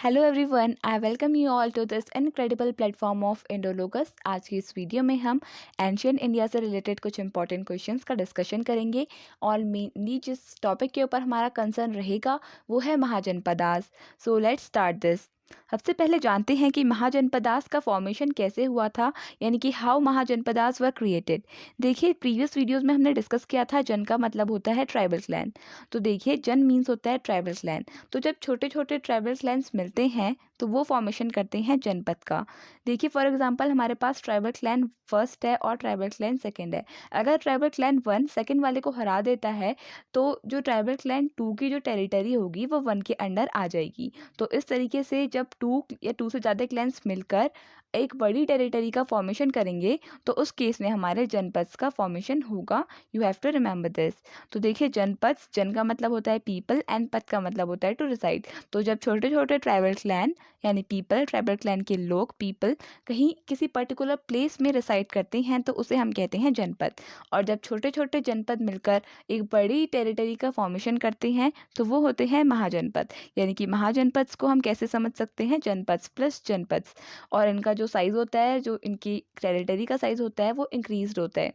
Hello everyone, I welcome you all to this incredible platform of Indologus. आज की इस video में हम एंशियंट इंडिया से रिलेटेड कुछ इंपॉर्टेंट क्वेश्चंस का डिस्कशन करेंगे और मेनली जिस टॉपिक के ऊपर हमारा कंसर्न रहेगा वो है mahajanapadas. So let's start this. सबसे पहले जानते हैं कि महाजनपदास का फॉर्मेशन कैसे हुआ था, यानी कि हाउ महाजनपदास वर क्रिएटेड। देखिए, प्रीवियस वीडियोस में हमने डिस्कस किया था जन का मतलब होता है ट्राइबल क्लैन। तो देखिए, जन मीन्स होता है ट्राइबल क्लैन। तो जब छोटे छोटे ट्राइबल क्लैन्स मिलते हैं तो वो फॉर्मेशन करते हैं जनपद का। देखिए, फॉर एग्जांपल हमारे पास ट्राइबल क्लैन फर्स्ट है और ट्राइबल क्लैन सेकंड है। अगर ट्राइबल क्लैन वन सेकंड वाले को हरा देता है तो जो ट्राइबल क्लैन टू की जो टेरिटरी होगी वो वन के अंडर आ जाएगी। तो इस तरीके से जब टू या टू से ज़्यादा क्लैन्स मिलकर एक बड़ी टेरिटरी का फॉर्मेशन करेंगे तो उस केस में हमारे जनपद का फॉर्मेशन होगा। You have to remember this. तो देखिए, जनपद, जन का मतलब होता है पीपल एंड पद का मतलब होता है टू रिसाइड। तो जब छोटे छोटे ट्राइबल क्लैन यानी पीपल, ट्राइबल क्लैन के लोग, पीपल कहीं किसी पर्टिकुलर प्लेस में रिसाइड करते हैं तो उसे हम कहते हैं जनपद। और जब छोटे छोटे जनपद मिलकर एक बड़ी टेरिटरी का फॉर्मेशन करते हैं तो वो होते हैं महाजनपद। यानी कि महाजनपद को हम कैसे समझ सकते हैं, जनपद प्लस जनपद। और इनका जो साइज़ होता है, जो इनकी टेरिटरी का साइज़ होता है वो इंक्रीज होता है।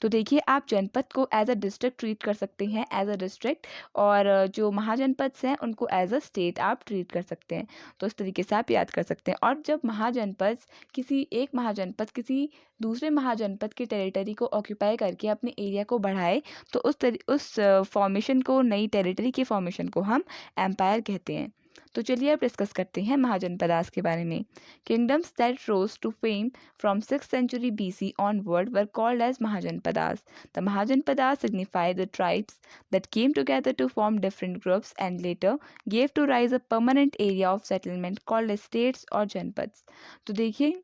तो देखिए, आप जनपद को एज अ डिस्ट्रिक्ट ट्रीट कर सकते हैं, एज अ डिस्ट्रिक्ट। और जो महाजनपद हैं उनको एज अ स्टेट आप ट्रीट कर सकते हैं। तो इस तरीके से आप याद कर सकते हैं। और जब महाजनपद एक महाजनपद किसी दूसरे महाजनपद की टेरिटरी को ऑक्यूपाई करके अपने एरिया को बढ़ाए तो उस फॉर्मेशन को, नई टेरिटरी के फॉर्मेशन को हम एम्पायर कहते हैं। तो चलिए अब डिस्कस करते हैं महाजनपदास के बारे में। Kingdoms that rose to fame from 6th century BC onward were called as Mahajanpadas. The Mahajanpadas signify the tribes that came together to form different groups and later gave to rise a permanent area of settlement called as states or janpads. तो देखिए,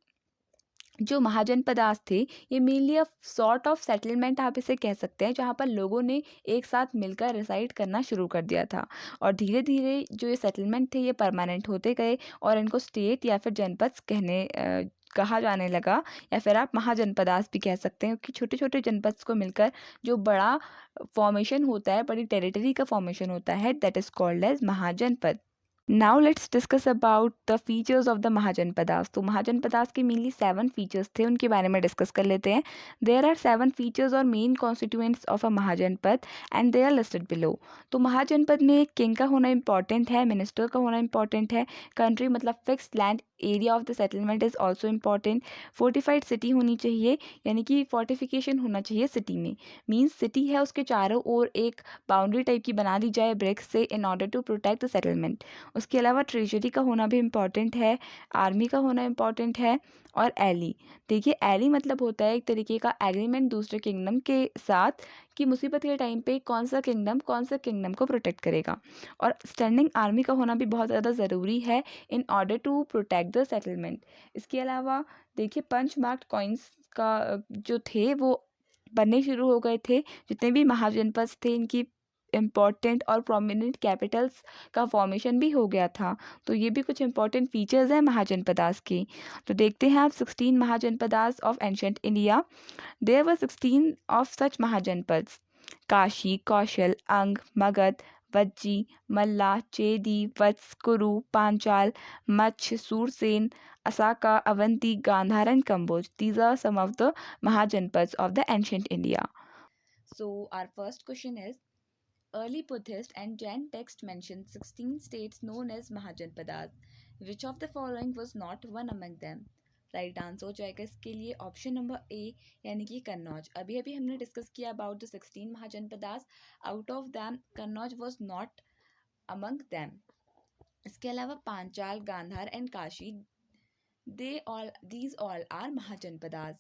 जो महाजनपदास थे ये mainly a sort of settlement आप इसे कह सकते हैं, जहाँ पर लोगों ने एक साथ मिलकर रिसाइड करना शुरू कर दिया था। और धीरे धीरे जो ये सेटलमेंट थे ये परमानेंट होते गए और इनको स्टेट या फिर जनपद कहा जाने लगा। या फिर आप महाजनपदास भी कह सकते हैं, क्योंकि छोटे छोटे जनपद को मिलकर जो बड़ा फॉर्मेशन होता है, बड़ी टेरिटरी का फॉर्मेशन होता है, that is called as mahajanapada. Now let's discuss about the features of the mahajanapadas. तो महाजनपदास के मेनली 7 फीचर्स थे, उनके बारे में डिस्कस कर लेते हैं। देयर आर 7 फीचर्स और main constituents of a mahajanapada and they are listed below. तो महाजनपद में एक किंग का होना इंपॉर्टेंट है, मिनिस्टर का होना इंपॉर्टेंट है, कंट्री मतलब fixed land area of the settlement is also important, fortified city होनी चाहिए, यानी कि फोर्टिफिकेशन होना चाहिए सिटी में। मीन्स सिटी है उसके चारों ओर एक बाउंड्री टाइप की बना दी जाए ब्रिक्स से in order to protect the settlement. उसके अलावा ट्रेजरी का होना भी इम्पॉर्टेंट है, आर्मी का होना इम्पॉर्टेंट है और एली। देखिए, एली मतलब होता है एक तरीके का एग्रीमेंट दूसरे किंगडम के साथ कि मुसीबत के टाइम पे कौन सा किंगडम को प्रोटेक्ट करेगा। और स्टैंडिंग आर्मी का होना भी बहुत ज़्यादा ज़रूरी है in order to protect the settlement. इसके अलावा देखिए, पंच मार्क्ड कॉइन्स का जो थे वो बनने शुरू हो गए थे। जितने भी महाजनपद थे इनकी इम्पॉर्टेंट और प्रोमिनेंट कैपिटल्स का फॉर्मेशन भी हो गया था। तो ये भी कुछ इंपॉर्टेंट फीचर्स हैं महाजनपदास के। तो देखते हैं आप 16 mahajanapadas of ancient India. There were 16 of such mahajanapadas: Kashi, Kosala, Anga, Magadha, Vajji, Malla, Chedi, Vatsa, Kuru, Panchala, Machchha, Surasena, Assaka, Avanti, Gandhara and Kamboja. These are some of the Mahajanpads of the ancient India. So our first question is, early Buddhist and Jain text mention 16 states known as Mahajanpadas. Which of the following was not one among them? Right answer हो जाएगा इसके लिए option number A, यानी कि कन्नौज। अभी अभी हमने discuss किया about the 16 mahajanapadas. Out of them Kannauj was not among them. इसके अलावा Panchala, Gandhara and Kashi, these all are Mahajanpadas.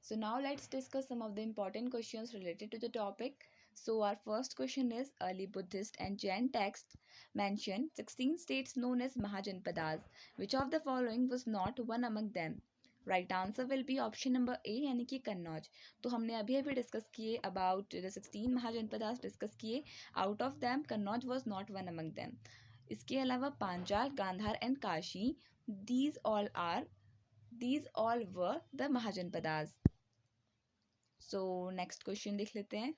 So now let's discuss some of the important questions related to the topic. So our first question is, early Buddhist and Jain texts mention 16 states known as Mahajanpadas. Which of the following was not one among them? Right answer will be option number A, यानी कि कन्नौज। तो हमने अभी अभी discuss किए about the 16 mahajanapadas discuss किए। Out of them Kannauj was not one among them. इसके अलावा Panchala, Gandhara and Kashi, these all were the mahajanapadas. So next question देख लेते हैं।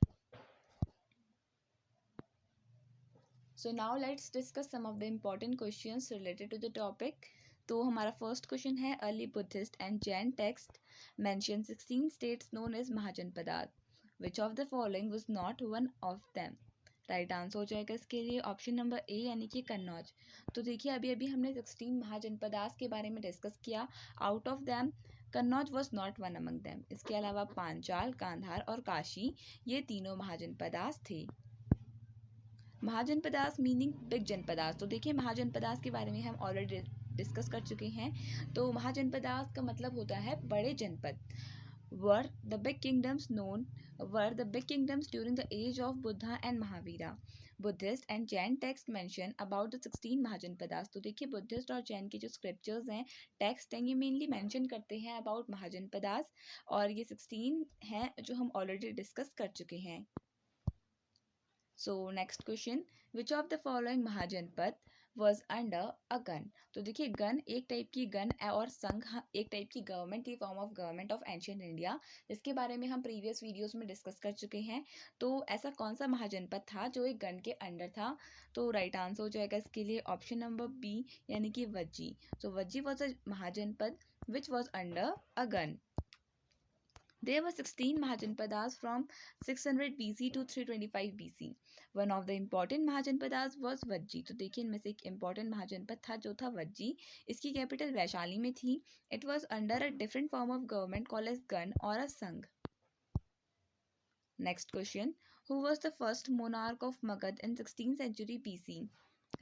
So now let's discuss some of the important questions related to the topic. तो हमारा first question है, early Buddhist and Jain text mention 16 states known as mahajanapadas, which of the following was not one of them. Right answer हो जाएगा इसके लिए option number A यानी कि कन्नौज। तो देखिए अभी अभी हमने 16 महाजनपदास के बारे में डिस्कस किया। Out of them Kannauj was not one among them. इसके अलावा पांचाल, गांधार और काशी ये तीनों महाजनपदास थे। Mahajanapadas meaning big janapadas. तो देखिए महाजनपदास के बारे में हम ऑलरेडी डिस्कस कर चुके हैं। तो महाजनपदास का मतलब होता है बड़े janapada. Were the big kingdoms during the age of Buddha and Mahavira. Buddhist and Jain text mention about the 16 mahajanapadas. तो देखिए बुद्धिस्ट और जैन के जो स्क्रिप्चर्स हैं, टेक्स्ट हैं, ये मेनली मेंशन करते हैं अबाउट महाजनपदास, और ये 16 हैं जो हम ऑलरेडी डिस्कस कर चुके हैं। So next question, which of the following mahajanapada was under a gana. तो देखिए गन एक टाइप की गन और संघ एक टाइप की गवर्नमेंट की form of government of ancient India, जिसके बारे में हम प्रीवियस वीडियोस में डिस्कस कर चुके हैं। तो ऐसा कौन सा महाजनपद था जो एक गन के अंडर था। तो राइट आंसर हो जाएगा इसके लिए ऑप्शन नंबर बी यानी कि वज्जी। तो Vajji was a mahajanapada which was under a gana. There were 16 Mahajanpadas from 600 BC to 325 BC. One of the important Mahajanpadas was Vajji. तो देखिए इनमें से एक important महाजनपद था जो था वज्जी। इसकी कैपिटल वैशाली में थी। It was under a different form of government called as Gan or a Sangh. Next question, who was the first monarch of Magad in 16th century BC?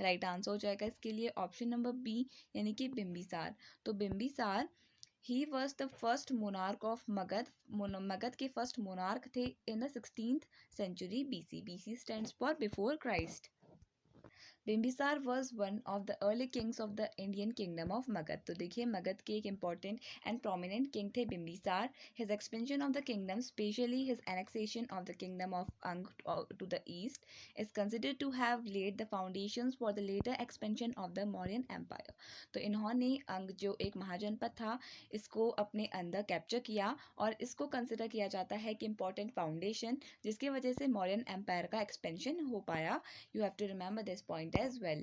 Right answer हो जाएगा इसके लिए ऑप्शन नंबर बी यानी कि बिम्बिसार। तो बिम्बिसार ही was the first monarch of Magadh. Magadh के first monarch थे in the 16th century BC. BC stands for before Christ. Bimbisara was one of the early Kings of the Indian kingdom of Magadh. तो देखिए मगध के एक important and prominent king थे Bimbisara. His expansion of the kingdom, especially his annexation of the kingdom of Anga to the east, is considered to have led the foundations for the later expansion of the Mauryan empire. तो इन्होंने अंग जो एक महाजनपद था इसको अपने अंदर कैप्चर किया और इसको कंसिडर किया जाता है कि इंपॉर्टेंट फाउंडेशन जिसकी वजह से मौर्यन एम्पायर का एक्सपेंशन हो पाया। You have to remember this point as well.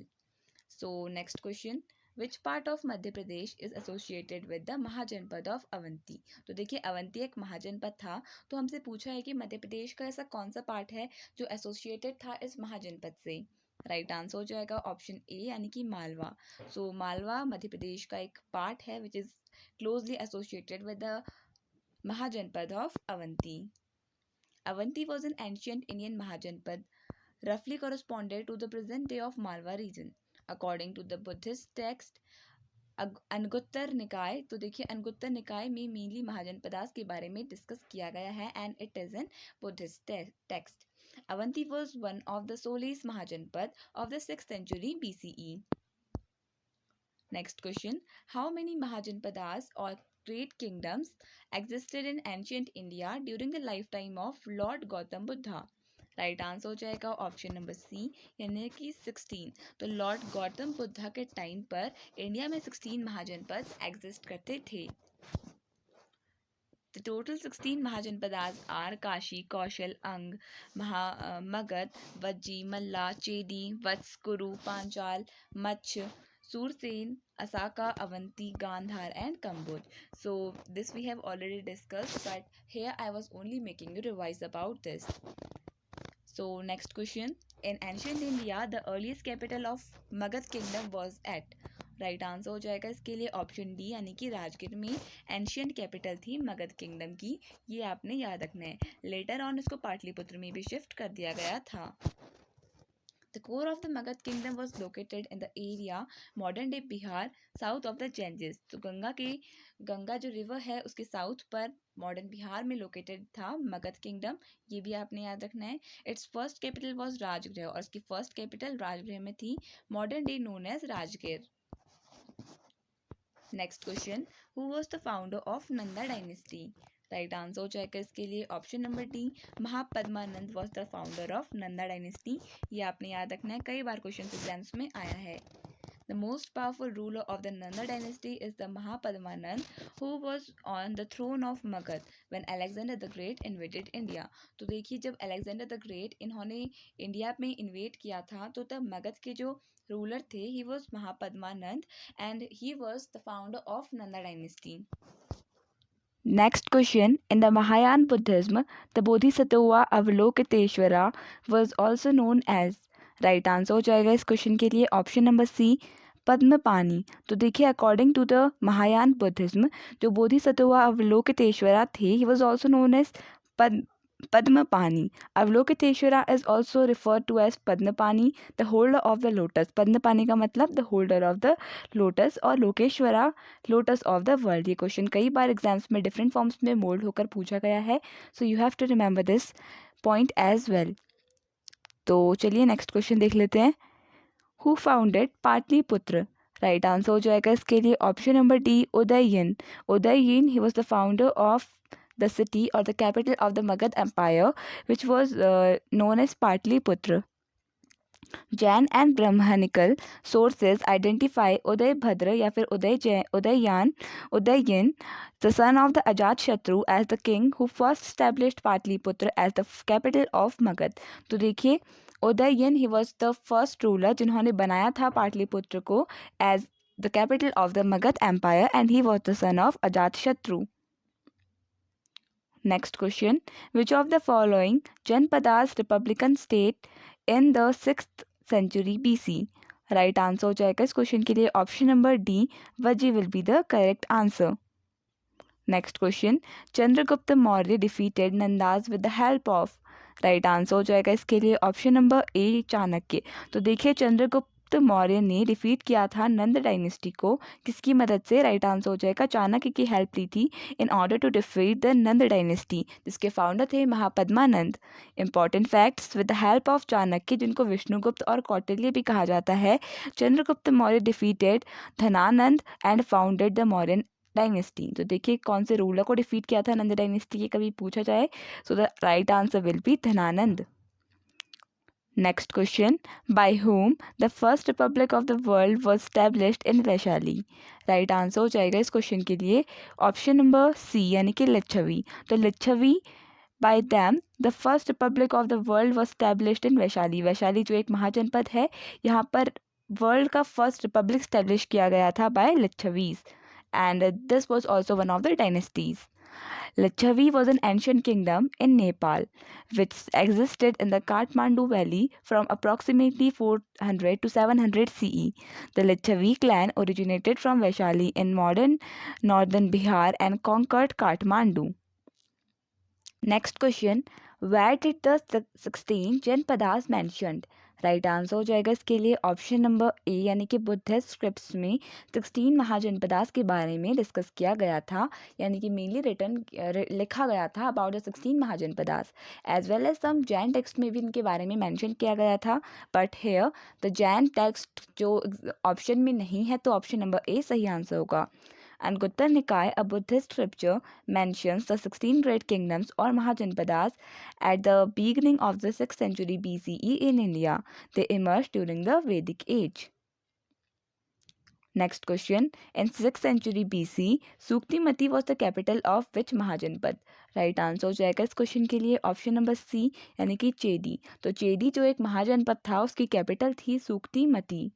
So next question, which part of Madhya Pradesh is associated with the महाजनपद of Avanti. तो देखिए अवंती एक महाजनपद था। तो हमसे पूछा है कि मध्य प्रदेश का ऐसा कौन सा पार्ट है जो एसोसिएटेड था इस महाजनपद से। राइट आंसर हो जाएगा ऑप्शन ए यानी कि मालवा। सो मालवा मध्य प्रदेश का एक पार्ट है which is closely associated with the mahajanapada of Avanti. Avanti was an ancient Indian mahajanapada roughly corresponded to the present day of Malwa region. According to the Buddhist text अनगुत्तर निकाय। तो देखिए अनगुत्तर निकाय में मेनली महाजनपदास के बारे में डिस्कस किया गया है and it is an Buddhist text. Avanti was one of the सोलिस mahajanapada of the 6th century BCE. Next question, how many Mahajanpadas or great kingdoms existed in ancient India during the lifetime of Lord Gautam Buddha? Right answer हो जाएगा option number C यानी कि 16। तो Lord Gautam Buddha के time पर India में 16 महाजनपद exist करते थे। The total 16 mahajanapadas are Kashi, Kosala, Anga, Magadha, Vajji, Malla, Chedi, Vatsa, Kuru, Panchala, Machchha, Surasena, Assaka, Avanti, Gandhara and Kamboj. So this we have already discussed, but here I was only making you revise about this. So next question, in ancient India the earliest capital of Magad kingdom was at. Right answer हो जाएगा इसके लिए option D यानी कि राजगीर में ancient capital थी Magadh kingdom की। ये आपने याद रखना है। लेटर ऑन इसको पाटलिपुत्र में भी शिफ्ट कर दिया गया था। The core of the Magad kingdom was located in the area modern day Bihar south of the Ganges. तो गंगा जो रिवर है उसके साउथ पर मॉडर्न बिहार में लोकेटेड था मगध किंगडम। ये भी आपने याद रखना है। Its first capital was Rajagriha और इसकी फर्स्ट कैपिटल राजगृह में थी, modern day known as Rajgir. Next question, who was the founder of Nanda dynasty. Right answer हो जाएगा इसके लिए option number D, Mahapadmananda was the founder of Nanda dynasty. ये आपने याद रखना है, कई बार क्वेश्चन एग्जाम्स में आया है। The most powerful ruler of the Nanda dynasty is the Mahapadmanand, who was on the throne of Magध when Alexander the Great invaded India. तो देखिए जब Alexander the Great इन्होंने इंडिया में इन्वेट किया था तो तब मगध के जो रूलर थे he was Mahapadmanand and he was the founder of Nanda dynasty. Next question. In the Mahayana Buddhism, the Bodhisattva Avalokiteshvara was also known as. Right answer हो जाएगा इस क्वेश्चन के लिए ऑप्शन नंबर सी पद्मपानी. तो देखिए according to the Mahayana Buddhism जो बोधिसत्व अवलोकितेश्वरा थे he was also known as Padmapani. Avalokiteshvara is also referred to as Padmapani, the holder of the lotus. Padmapani का मतलब the holder of the lotus और Lokeshvara lotus of the world. ये question कई बार exams में different forms में mould होकर पूछा गया है. So you have to remember this point as well. तो चलिए नेक्स्ट क्वेश्चन देख लेते हैं. Who founded Pataliputra. Right answer हो जाएगा इसके लिए option number D Udayan. Udayan ही was the founder of the city or the capital of the Magad Empire, which was known as Patliputra. Jain and Brahmanical sources identify Udaybhadra या फिर Udayan, the son of the Ajatashatru, as the king who first established Patliputra as the capital of Magad. तो देखिए Udayan he was the first ruler जिन्होंने बनाया था पाटलिपुत्र को as the capital of the Magad Empire and he was the son of Ajatashatru. Next question. Which of the following Janpadas Republican state in the 6th century BC? Right answer हो जाएगा इस question के लिए option number D Vajji will be the correct answer. Next question. Chandragupta Maurya defeated Nandas with the help of. Right answer हो जाएगा इसके लिए option number ए चाणक्य. तो देखिए चंद्रगुप्त मौर्य ने डिफीट किया था नंद डायनेस्टी को किसकी मदद से. राइट आंसर हो जाएगा चाणक्य की हेल्प ली थी in order to defeat the Nanda dynasty जिसके फाउंडर थे Mahapadmananda. Important facts. With the help of Chanakya जिनको विष्णुगुप्त और कौटिल्य भी कहा जाता है Chandragupta Maurya defeated Dhanananda and founded the Mauryan dynasty. तो देखिए कौन से रूलर को डिफीट किया था नंद डायनेस्टी के कभी पूछा जाए. So the right answer will B Dhanananda. Next question. By whom the first republic of the world was established in Vaishali. Right answer हो जाएगा इस क्वेश्चन के लिए ऑप्शन नंबर सी यानी कि लिच्छवी. तो Licchavi by them the first republic of the world was established in Vaishali. Vaishali जो एक महाजनपद है यहाँ पर वर्ल्ड का फर्स्ट रिपब्लिक स्टैब्लिश किया गया था by Licchavis and this was also one of the dynasties. Licchavi was an ancient kingdom in Nepal which existed in the Kathmandu Valley from approximately 400 to 700 CE. The Licchavi clan originated from Vaishali in modern northern Bihar and conquered Kathmandu. Next question. Where did the 16 Janpadas mentioned? Right answer हो जाएगा इसके लिए option number A यानी कि Buddhist scripts में 16 महाजनपदास के बारे में डिस्कस किया गया था यानी कि मेनली रिटर्न लिखा गया था about the 16 mahajanapadas as well as some Jain text में भी इनके बारे में मेंशन किया गया था but here the Jain text जो ऑप्शन में नहीं है तो ऑप्शन नंबर ए सही आंसर होगा. And Gutta Nikaya, a Buddhist scripture, mentions the 16 great kingdoms or Mahajanpadas at the beginning of the 6th century BCE in India. They emerged during the Vedic age. Next question. In 6th century BC, Suktimati was the capital of which Mahajanpad? Right answer हो जाएगा इस question के लिए option number C यानी कि चेदी. तो चेदी जो एक महाजनपद था उसकी कैपिटल थी सूक्तिमती.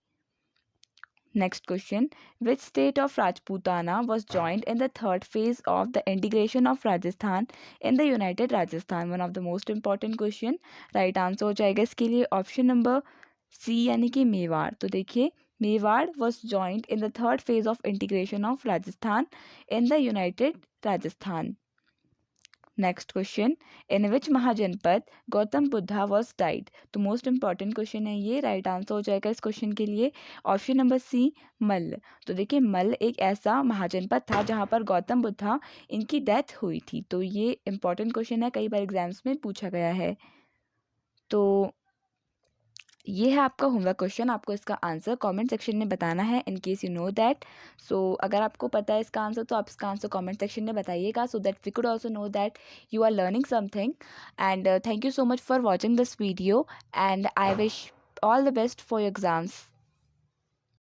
Next question. Which state of Rajputana was joined in the third phase of the integration of Rajasthan in the United Rajasthan? One of the most important question. Right answer हो जाएगा इसके लिए ऑप्शन नंबर सी यानी कि मेवाड़. तो देखिए Mewar was joined in the third phase of integration of Rajasthan in the United Rajasthan. Next question. In which mahajanapada Gautam Buddha was died. तो most important question है ये. राइट आंसर हो जाएगा इस क्वेश्चन के लिए ऑप्शन नंबर सी मल्ल. तो देखिए मल्ल एक ऐसा महाजनपद था जहाँ पर गौतम बुद्धा इनकी डेथ हुई थी. तो ये इंपॉर्टेंट क्वेश्चन है कई बार एग्जाम्स में पूछा गया है. तो ये है आपका होमवर्क क्वेश्चन. आपको इसका आंसर कमेंट सेक्शन में बताना है in case you know that. So अगर आपको पता है इसका आंसर तो आप इसका आंसर कमेंट सेक्शन में बताइएगा so that we could also know that you are learning something. And thank you so much for watching this video and I wish all the best for your exams.